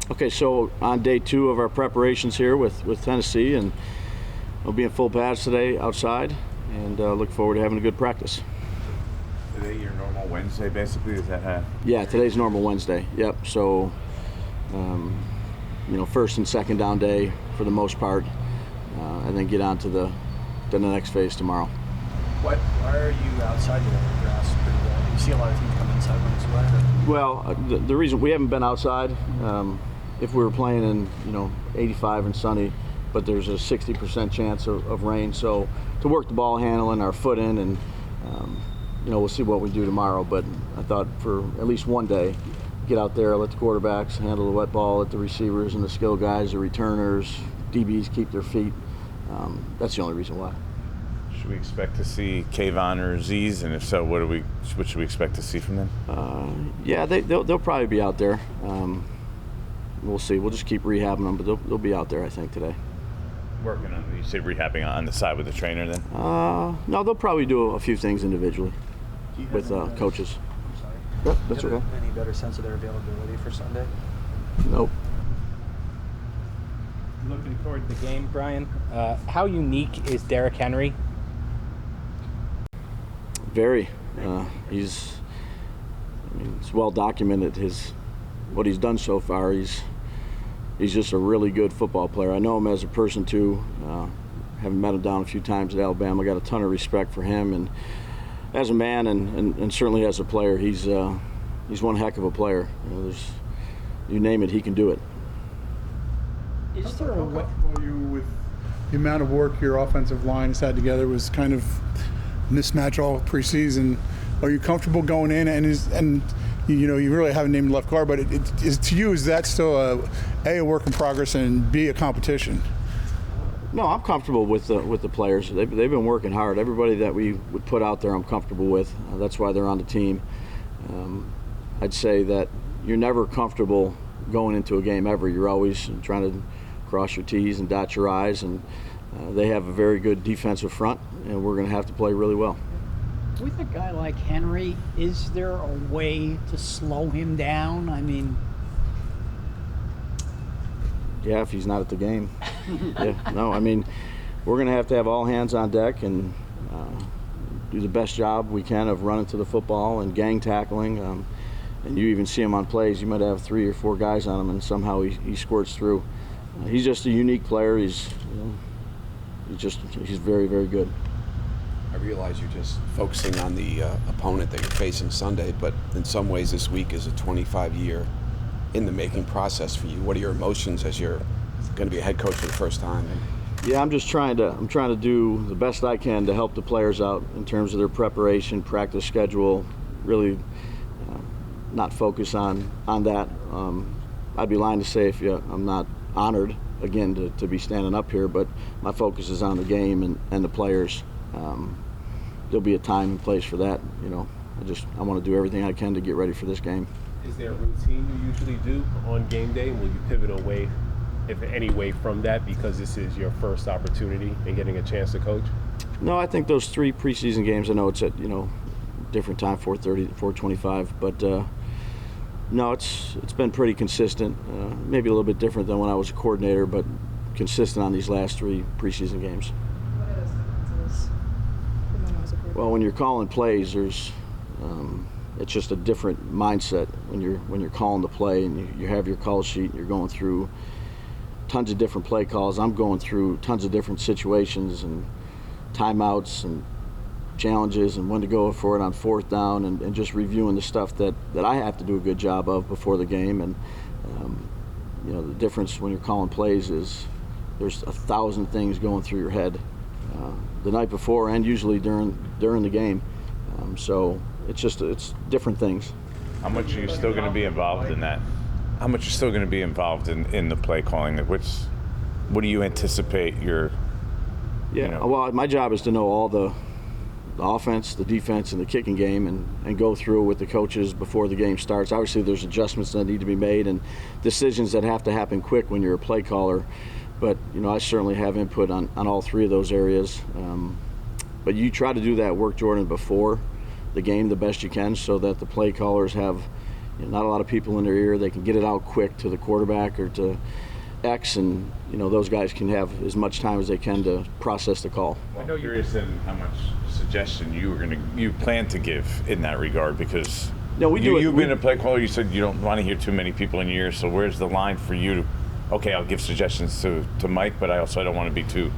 Okay, so on day 2 of our preparations here with Tennessee, and we'll be in full pads today outside, and look forward to having a good practice. Today your normal Wednesday, basically? Is that Yeah, today's normal Wednesday. Yep. So, first and second down day for the most part, and then get on to the next phase tomorrow. Why are you outside today? The grass is pretty wet. You see a lot of teams come inside when it's wet. Well, the reason we haven't been outside, if we were playing in 85 and sunny, but there's a 60% chance of rain. So to work the ball handling, our foot in, and we'll see what we do tomorrow. But I thought for at least one day, get out there, let the quarterbacks handle the wet ball, let the receivers and the skill guys, the returners, DBs keep their feet. That's the only reason why. Should we expect to see Kayvon or Azeez, and if so, what should we expect to see from them? Yeah, they'll probably be out there. We'll see. We'll just keep rehabbing them, but they'll be out there, I think, today. Working on, you say rehabbing on the side with the trainer then? No, they'll probably do a few things individually with coaches. I'm sorry. Yep, that's Do you okay. have any better sense of their availability for Sunday? Nope. Looking toward the game, Brian, how unique is Derrick Henry? Very. It's well documented what he's done so far. He's just a really good football player. I know him as a person too. Having met him down a few times at Alabama, I got a ton of respect for him, and as a man and certainly as a player, he's one heck of a player. You name it, he can do it. Is there a way? You with the amount of work your offensive line has had together was kind of mismatch all preseason. Are you comfortable going in and you really haven't named left guard, but to you, is that still a work in progress and B, a competition? No, I'm comfortable with the players. They've been working hard. Everybody that we would put out there, I'm comfortable with. That's why they're on the team. I'd say that you're never comfortable going into a game ever. You're always trying to cross your T's and dot your I's, and they have a very good defensive front, and we're going to have to play really well. With a guy like Henry, is there a way to slow him down? I mean, yeah, if he's not at the game. Yeah, no, I mean, we're going to have all hands on deck and do the best job we can of running to the football and gang tackling. And you even see him on plays. You might have 3 or 4 guys on him, and somehow he squirts through. He's just a unique player. He's very, very good. I realize you're just focusing on the opponent that you're facing Sunday, but in some ways this week is a 25-year in the making process for you. What are your emotions as you're going to be a head coach for the first time? Yeah, I'm trying to do the best I can to help the players out in terms of their preparation, practice schedule. Really, not focus on that. I'd be lying to say I'm not honored again to be standing up here, but my focus is on the game and the players. There'll be a time and place for that. I want to do everything I can to get ready for this game. Is there a routine you usually do on game day? Will you pivot away, if any way, from that because this is your first opportunity in getting a chance to coach? No, I think those 3 preseason games, I know it's at different time, 4:30, 4:25, but no, it's been pretty consistent. Maybe a little bit different than when I was a coordinator, but consistent on these last 3 preseason games. What are those differences from when I was a coordinator? Well, when you're calling plays, it's just a different mindset when you're calling the play and you have your call sheet and you're going through tons of different play calls. I'm going through tons of different situations and timeouts and challenges and when to go for it on 4th down and just reviewing the stuff that I have to do a good job of before the game. And the difference when you're calling plays is there's 1,000 things going through your head the night before and usually during the game. So it's different things. How much are you still going to be involved in that? How much are you still going to be involved in the play calling? What do you anticipate your? Yeah, well, my job is to know all the offense, the defense, and the kicking game, and go through with the coaches before the game starts. Obviously, there's adjustments that need to be made and decisions that have to happen quick when you're a play caller. But I certainly have input on all 3 of those areas. But you try to do that work, Jordan, before the game the best you can, so that the play callers have not a lot of people in their ear. They can get it out quick to the quarterback or to X, and those guys can have as much time as they can to process the call. I know you're curious in how much suggestion you plan to give in that regard, because you've been a play caller. You said you don't want to hear too many people in your ear. So where's the line for you to? Okay, I'll give suggestions to Mike, but I don't want to be too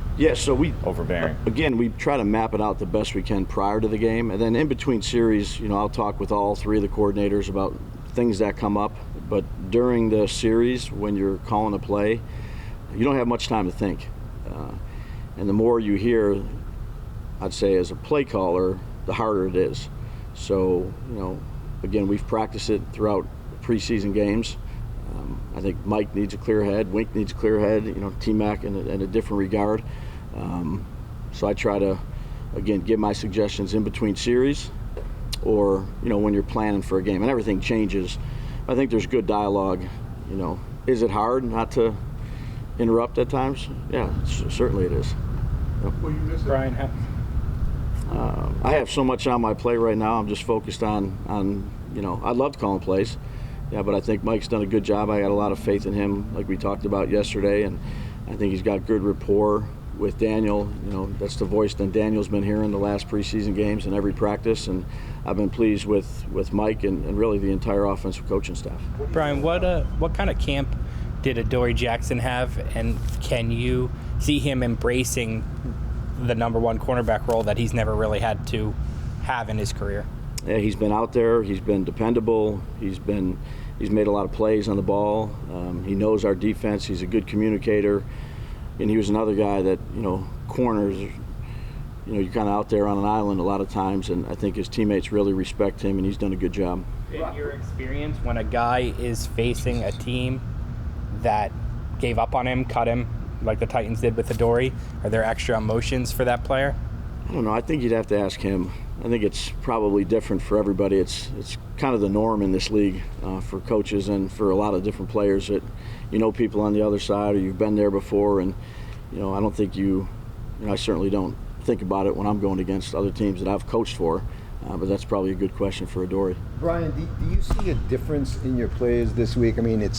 overbearing. Again, we try to map it out the best we can prior to the game, and then in between series, I'll talk with all three of the coordinators about things that come up. But during the series, when you're calling a play, you don't have much time to think. And the more you hear, I'd say as a play caller, the harder it is. So, again, we've practiced it throughout preseason games. I think Mike needs a clear head, Wink needs a clear head, T-Mac in a different regard. So I try to, again, give my suggestions in between series or, when you're planning for a game. And everything changes. I think there's good dialogue. Is it hard not to interrupt at times? Yeah, certainly it is. Yep. Will you miss it? Brian, I have so much on my plate right now. I'm just focused on I love calling plays. Yeah, but I think Mike's done a good job. I got a lot of faith in him, like we talked about yesterday, and I think he's got good rapport with Daniel. That's the voice that Daniel's been hearing the last preseason games and every practice, and I've been pleased with Mike and really the entire offensive coaching staff. Brian, what kind of camp did Adoree Jackson have, and can you see him embracing the number one cornerback role that he's never really had to have in his career? Yeah, he's been out there. He's been dependable. He's made a lot of plays on the ball. He knows our defense. He's a good communicator, and he was another guy that corners. You're kind of out there on an island a lot of times, and I think his teammates really respect him, and he's done a good job. In your experience, when a guy is facing a team that gave up on him, cut him, like the Titans did with Adoree, are there extra emotions for that player? I don't know. I think you'd have to ask him. I think it's probably different for everybody. It's kind of the norm in this league for coaches and for a lot of different players that people on the other side or you've been there before, and I don't think I certainly don't think about it when I'm going against other teams that I've coached for, but that's probably a good question for Adoree. Brian, do you see a difference in your players this week? I mean,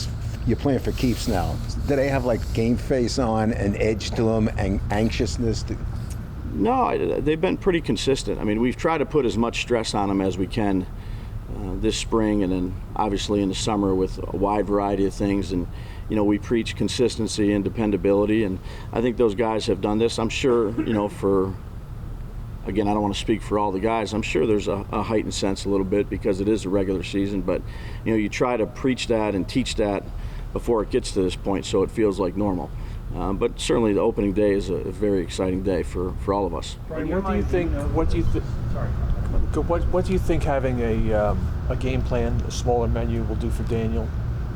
you're playing for keeps now. Do they have like game face on, an edge to them, and anxiousness? No, they've been pretty consistent. I mean, we've tried to put as much stress on them as we can this spring, and then obviously in the summer with a wide variety of things. And we preach consistency and dependability, and I think those guys have done this. I'm sure, again, I don't want to speak for all the guys. I'm sure there's a heightened sense a little bit because it is a regular season, but you try to preach that and teach that before it gets to this point so it feels like normal. But certainly the opening day is a very exciting day for all of us. Brian, what do you think? What do you think having a game plan, a smaller menu, will do for Daniel?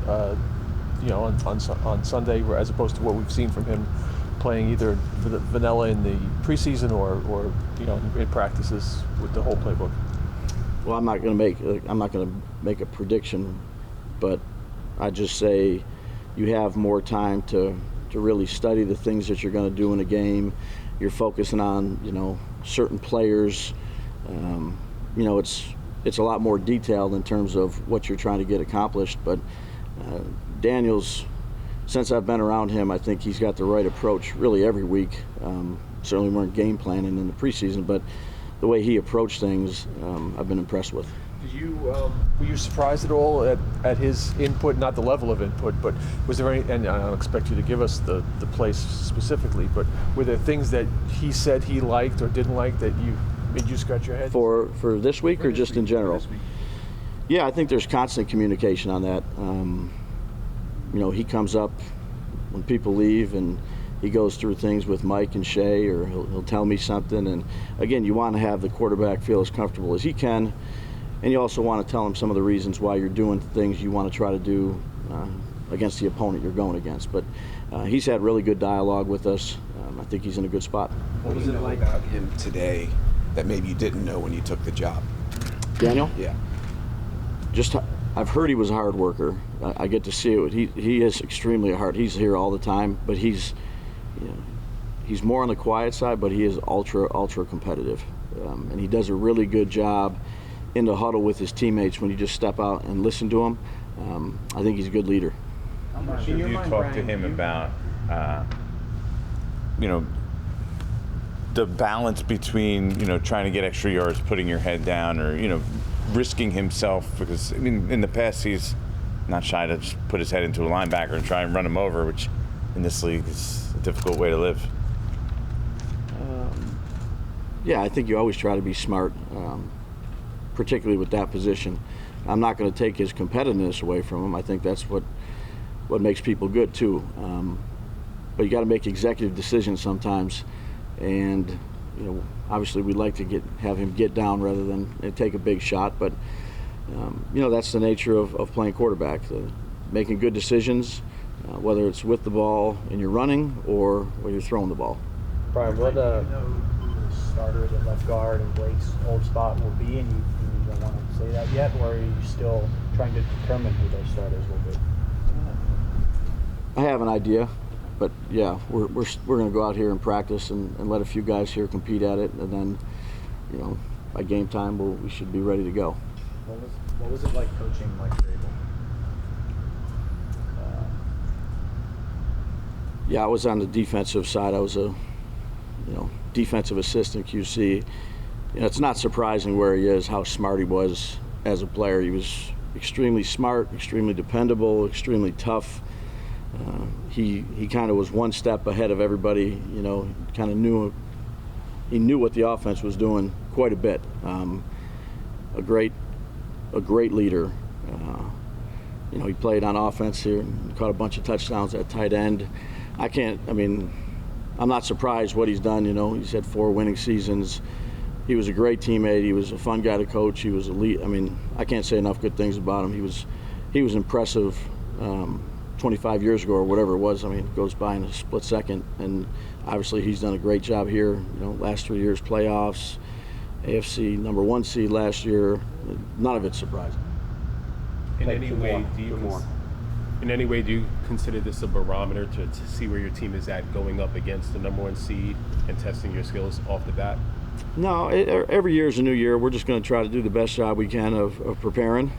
On Sunday, as opposed to what we've seen from him playing either vanilla in the preseason or in practices with the whole playbook. Well, I'm not going to make a prediction, but I just say you have more time to really study the things that you're going to do in a game. You're focusing on certain players. It's a lot more detailed in terms of what you're trying to get accomplished. But Daniel's, since I've been around him, I think he's got the right approach really every week. Certainly weren't game planning in the preseason, but the way he approached things, I've been impressed with. Were you surprised at all at his input? Not the level of input, but was there any? And I don't expect you to give us the place specifically, but were there things that he said he liked or didn't like that made you scratch your head? For this week or just in general? Yeah, I think there's constant communication on that. He comes up when people leave and he goes through things with Mike and Shea, or he'll tell me something. And again, you want to have the quarterback feel as comfortable as he can. And you also want to tell him some of the reasons why you're doing things you want to try to do against the opponent you're going against. But he's had really good dialogue with us. I think he's in a good spot. What was it like about him today that maybe you didn't know when you took the job? Daniel? Yeah. I've heard he was a hard worker. I get to see it. He is extremely hard. He's here all the time, but he's more on the quiet side, but he is ultra competitive. And he does a really good job in the huddle with his teammates when you just step out and listen to him. I think he's a good leader. How much have you talked to him about, the balance between, trying to get extra yards, putting your head down, or, risking himself? Because, in the past, he's not shy to just put his head into a linebacker and try and run him over, which in this league is a difficult way to live. Yeah, I think you always try to be smart, particularly with that position. I'm not going to take his competitiveness away from him. I think that's what makes people good too. But you got to make executive decisions sometimes, and obviously we'd like to have him get down rather than take a big shot. But that's the nature of playing quarterback, making good decisions, whether it's with the ball and you're running or when you're throwing the ball. Brian, what starters at left guard and Blake's old spot will be, and you don't want to say that yet, or are you still trying to determine who those starters will be? I have an idea, but yeah, we're going to go out here and practice and let a few guys here compete at it, and then by game time we should be ready to go. What was it like coaching Mike Vrabel? Yeah, I was on the defensive side. I was a defensive assistant QC. It's not surprising where he is, how smart he was as a player. He was extremely smart, extremely dependable, extremely tough. He kind of was one step ahead of everybody. Kind of knew what the offense was doing quite a bit. A great leader. He played on offense here and caught a bunch of touchdowns at tight end. I'm not surprised what he's done. He's had 4 winning seasons. He was a great teammate. He was a fun guy to coach. He was elite. I can't say enough good things about him. He was impressive 25 years ago or whatever it was. It goes by in a split second. And obviously he's done a great job here. Last 3 years playoffs, AFC #1 seed last year. None of it's surprising. In any way, do you consider this a barometer to see where your team is at going up against the #1 seed and testing your skills off the bat? No, every year is a new year. We're just going to try to do the best job we can of preparing.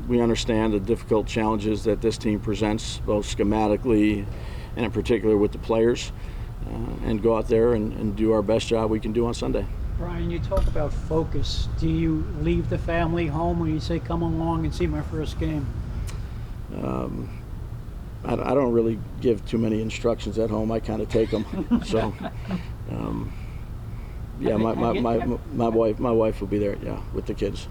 We understand the difficult challenges that this team presents, both schematically and in particular with the players, and go out there and do our best job we can do on Sunday. Brian, you talk about focus. Do you leave the family home when you say, come along and see my first game? I don't really give too many instructions at home. I kind of take them. So, yeah, my wife will be there, yeah, with the kids.